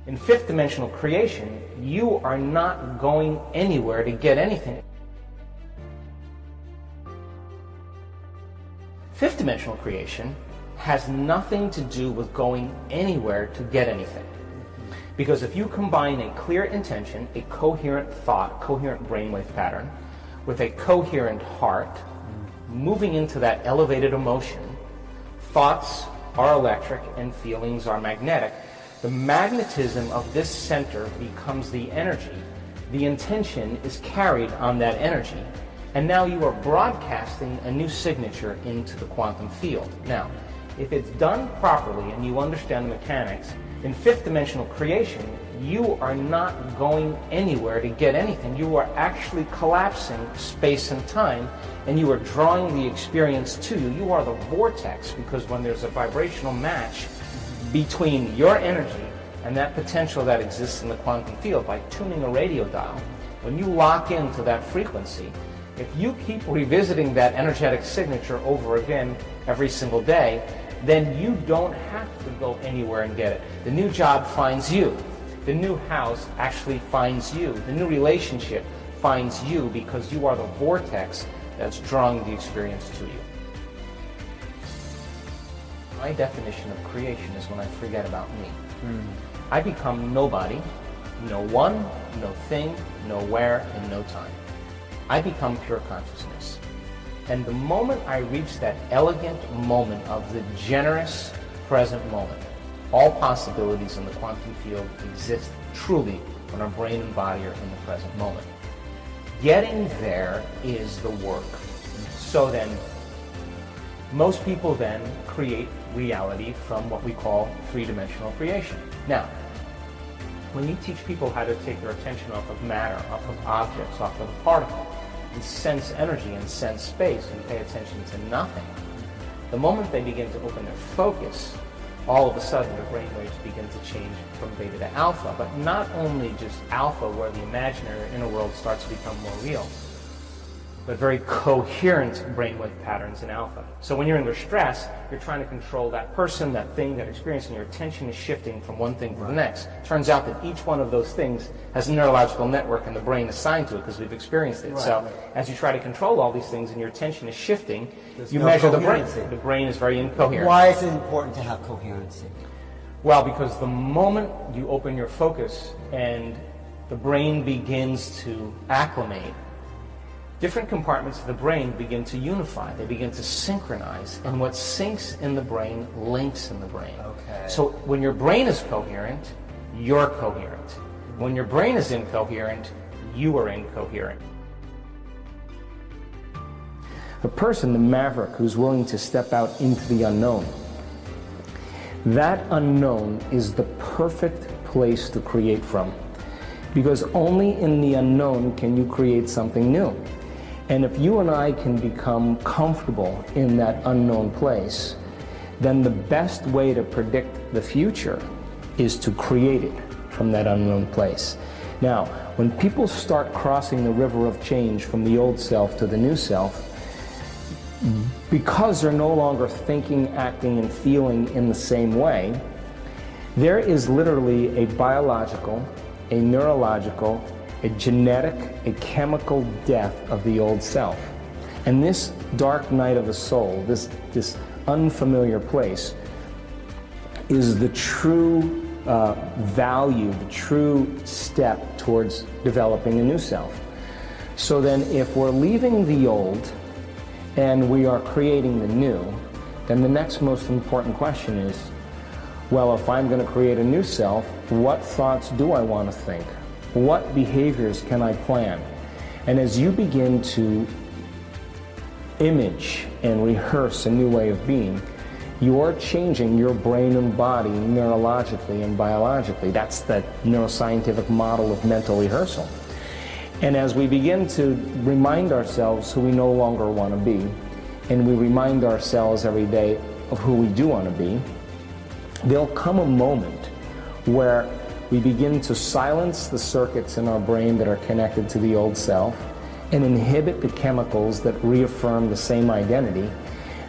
In fifth dimensional creation, you are not going anywhere to get anything. Fifth dimensional creation has nothing to do with going anywhere to get anything. Because if you combine a clear intention, a coherent thought, coherent brainwave pattern, with a coherent heart, moving into that elevated emotion, thoughts are electric and feelings are magnetic. The magnetism of this center becomes the energy. The intention is carried on that energy. And now you are broadcasting a new signature into the quantum field. Now, if it's done properly and you understand the mechanics, in fifth dimensional creation, you are not going anywhere to get anything. You are actually collapsing space and time, and you are drawing the experience to you. You are the vortex, because when there's a vibrational match between your energy and that potential that exists in the quantum field, by tuning a radio dial, when you lock into that frequency, if you keep revisiting that energetic signature over again every single day, then you don't have to go anywhere and get it. The new job finds you. The new house actually finds you. The new relationship finds you, because you are the vortex that's drawing the experience to you. My definition of creation is when I forget about me. I become nobody, no one, no thing, nowhere, and no time. I become pure consciousness. And the moment I reach that elegant moment of the generous present moment, all possibilities in the quantum field exist truly when our brain and body are in the present moment. Getting there is the work. So then, most people then create reality from what we call three-dimensional creation. Now, when you teach people how to take their attention off of matter, off of objects, off of the particle, and sense energy and sense space and pay attention to nothing, the moment they begin to open their focus, all of a sudden their brain waves begin to change from beta to alpha. But not only just alpha, where the imaginary inner world starts to become more real, but very coherent brainwave patterns in alpha. So when you're under stress, you're trying to control that person, that thing, that experience, and your attention is shifting from one thing to the next. Turns out that each one of those things has a neurological network in the brain assigned to it, because we've experienced it. As you try to control all these things and your attention is shifting, you measure the brain. The brain is very incoherent. Why is it important to have coherency? Well, because the moment you open your focus and the brain begins to acclimate, different compartments of the brain begin to unify. They begin to synchronize. And what syncs in the brain links in the brain. Okay. So when your brain is coherent, you're coherent. When your brain is incoherent, you are incoherent. The person, the maverick, who's willing to step out into the unknown, that unknown is the perfect place to create from. Because only in the unknown can you create something new. And if you and I can become comfortable in that unknown place, then the best way to predict the future is to create it from that unknown place. Now, when people start crossing the river of change from the old self to the new self, because they're no longer thinking, acting, and feeling in the same way, there is literally a biological, a neurological, a genetic, a chemical death of the old self. And this dark night of the soul, this unfamiliar place, is the true value, the true step towards developing a new self. So then if we're leaving the old and we are creating the new, then the next most important question is, well, if I'm going to create a new self, what thoughts do I want to think? What behaviors can I plan? And as you begin to image and rehearse a new way of being, you're changing your brain and body neurologically and biologically. That's the neuroscientific model of mental rehearsal. And as we begin to remind ourselves who we no longer want to be, and we remind ourselves every day of who we do want to be, there'll come a moment where we begin to silence the circuits in our brain that are connected to the old self and inhibit the chemicals that reaffirm the same identity.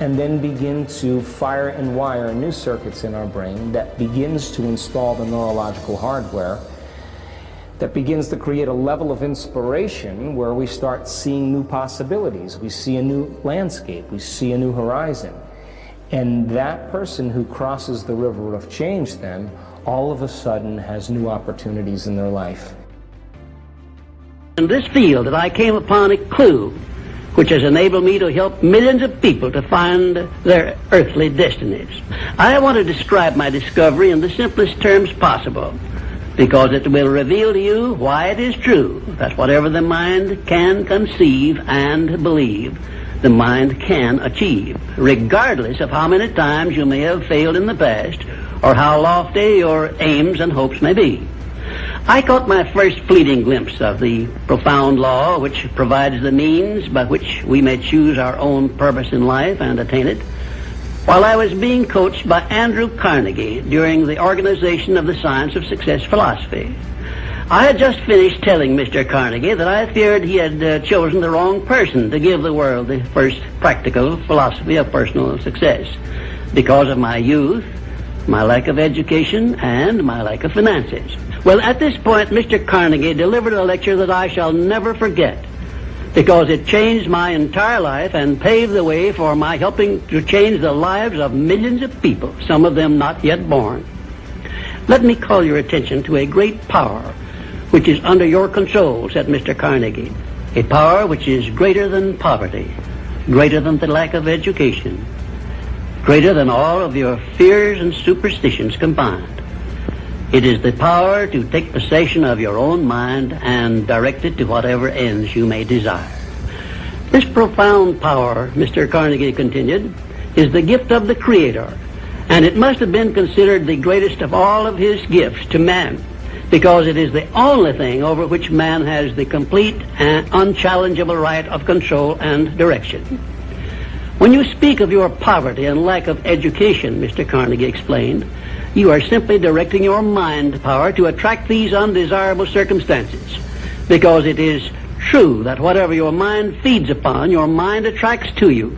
and then begin to fire and wire new circuits in our brain that begins to install the neurological hardware that begins to create a level of inspiration where we start seeing new possibilities. We see a new landscape. We see a new horizon. And that person who crosses the river of change then, all of a sudden has new opportunities in their life. In this field that I came upon a clue which has enabled me to help millions of people to find their earthly destinies. I want to describe my discovery in the simplest terms possible, because it will reveal to you why it is true that whatever the mind can conceive and believe, the mind can achieve, regardless of how many times you may have failed in the past or how lofty your aims and hopes may be. I caught my first fleeting glimpse of the profound law which provides the means by which we may choose our own purpose in life and attain it, while I was being coached by Andrew Carnegie during the organization of the Science of Success philosophy. I had just finished telling Mr. Carnegie that I feared he had chosen the wrong person to give the world the first practical philosophy of personal success because of my youth, my lack of education, and my lack of finances. Well, at this point, Mr. Carnegie delivered a lecture that I shall never forget, because it changed my entire life and paved the way for my helping to change the lives of millions of people, some of them not yet born. Let me call your attention to a great power which is under your control, said Mr. Carnegie. A power which is greater than poverty, greater than the lack of education, greater than all of your fears and superstitions combined. It is the power to take possession of your own mind and direct it to whatever ends you may desire. This profound power, Mr. Carnegie continued, is the gift of the Creator, and it must have been considered the greatest of all of his gifts to man, because it is the only thing over which man has the complete and unchallengeable right of control and direction. When you speak of your poverty and lack of education, Mr. Carnegie explained, you are simply directing your mind power to attract these undesirable circumstances, because it is true that whatever your mind feeds upon, your mind attracts to you.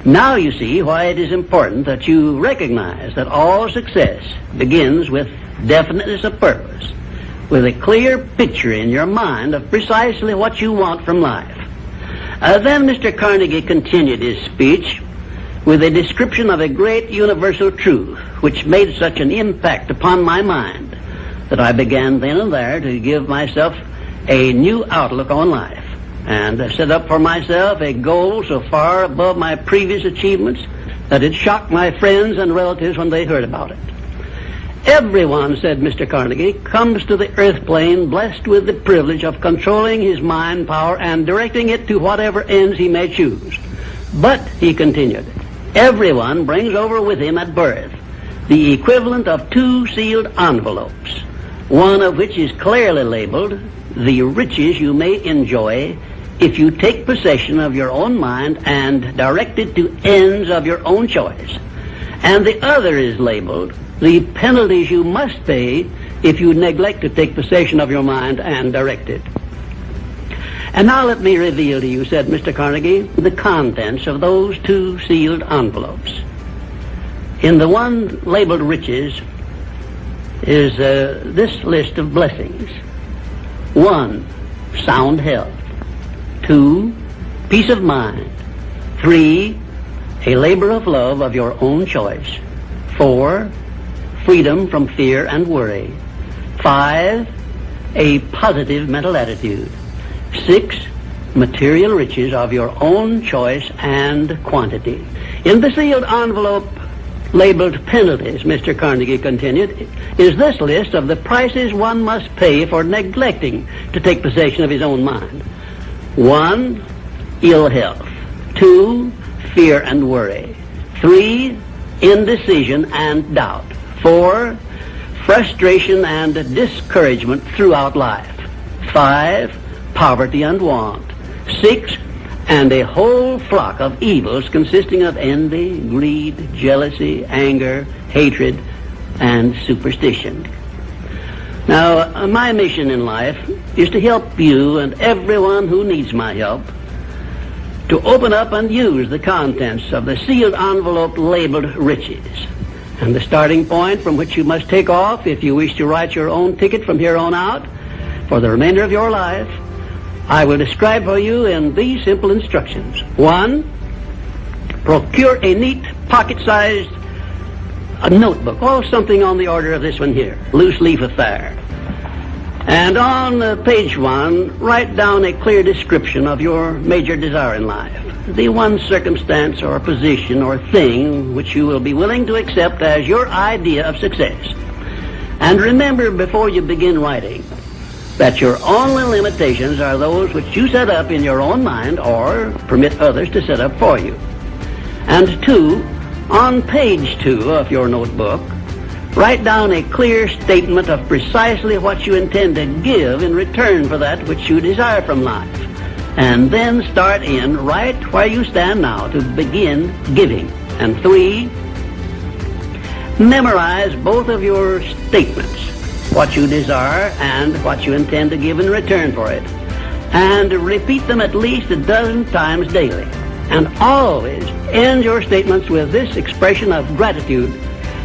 Now you see why it is important that you recognize that all success begins with definiteness of purpose, with a clear picture in your mind of precisely what you want from life. Then Mr. Carnegie continued his speech with a description of a great universal truth which made such an impact upon my mind that I began then and there to give myself a new outlook on life and set up for myself a goal so far above my previous achievements that it shocked my friends and relatives when they heard about it. Everyone, said Mr. Carnegie, comes to the earth plane blessed with the privilege of controlling his mind power and directing it to whatever ends he may choose. But, he continued, everyone brings over with him at birth the equivalent of 2 sealed envelopes, one of which is clearly labeled, the riches you may enjoy if you take possession of your own mind and direct it to ends of your own choice. And the other is labeled, the penalties you must pay if you neglect to take possession of your mind and direct it. And now let me reveal to you, said Mr. Carnegie, the contents of those 2 sealed envelopes. In the one labeled riches is this list of blessings. 1, sound health. 2, peace of mind. 3, a labor of love of your own choice. 4, freedom from fear and worry. 5, a positive mental attitude. 6, material riches of your own choice and quantity. In the sealed envelope labeled penalties, Mr. Carnegie continued, is this list of the prices one must pay for neglecting to take possession of his own mind. 1, ill health. 2, fear and worry. 3, indecision and doubt. 4, frustration and discouragement throughout life. 5, poverty and want. 6, and a whole flock of evils consisting of envy, greed, jealousy, anger, hatred, and superstition. Now, my mission in life is to help you and everyone who needs my help to open up and use the contents of the sealed envelope labeled riches. And the starting point from which you must take off if you wish to write your own ticket from here on out for the remainder of your life, I will describe for you in these simple instructions. 1, procure a neat pocket-sized notebook, or something on the order of this one here, loose leaf affair. And on page 1, write down a clear description of your major desire in life, the one circumstance or position or thing which you will be willing to accept as your idea of success. And remember before you begin writing that your only limitations are those which you set up in your own mind or permit others to set up for you. And 2, on page 2 of your notebook, write down a clear statement of precisely what you intend to give in return for that which you desire from life. And then start in right where you stand now to begin giving. And 3, memorize both of your statements, what you desire and what you intend to give in return for it. And repeat them at least a dozen times daily. And always end your statements with this expression of gratitude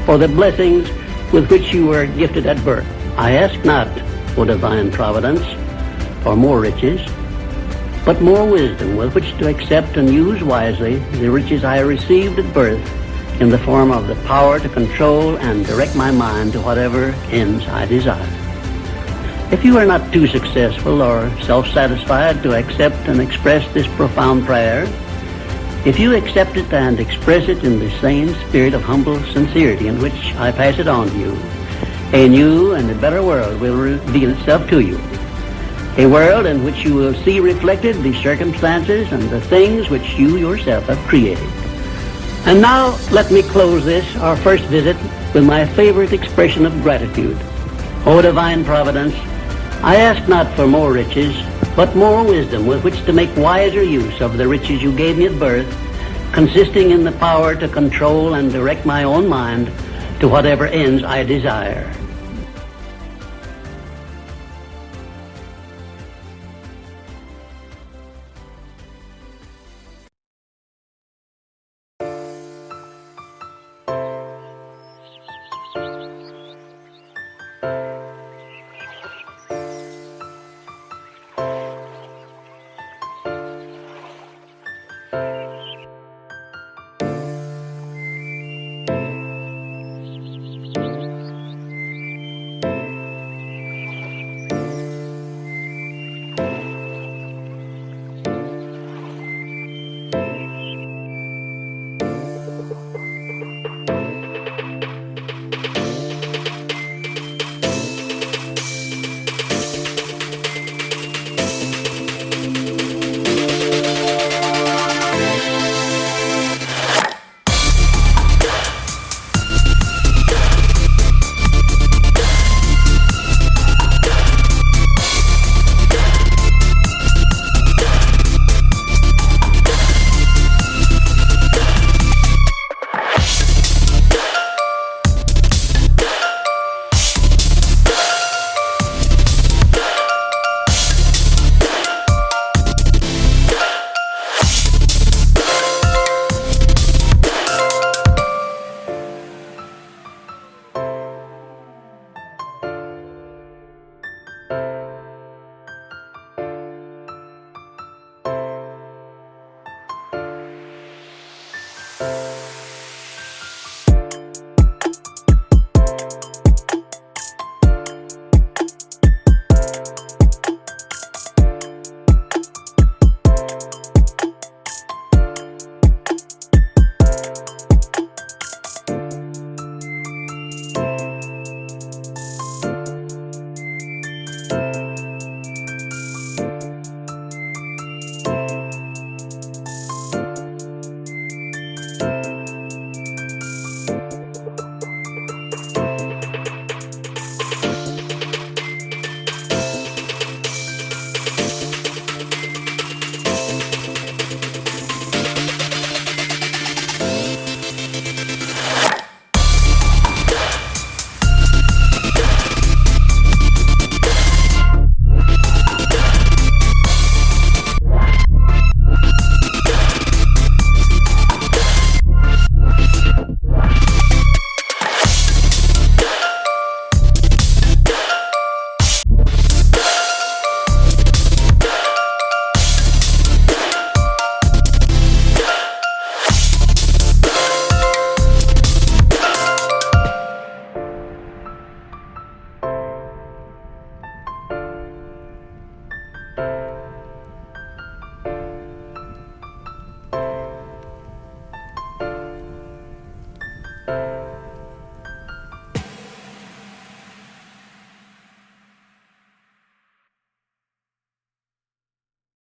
for the blessings with which you were gifted at birth. I ask not, O divine providence, for more riches, but more wisdom with which to accept and use wisely the riches I received at birth in the form of the power to control and direct my mind to whatever ends I desire. If you are not too successful or self-satisfied to accept and express this profound prayer, if you accept it and express it in the same spirit of humble sincerity in which I pass it on to you, a new and a better world will reveal itself to you. A world in which you will see reflected the circumstances and the things which you yourself have created. And now let me close this, our first visit, with my favorite expression of gratitude. O divine providence, I ask not for more riches, but more wisdom with which to make wiser use of the riches you gave me at birth, consisting in the power to control and direct my own mind to whatever ends I desire.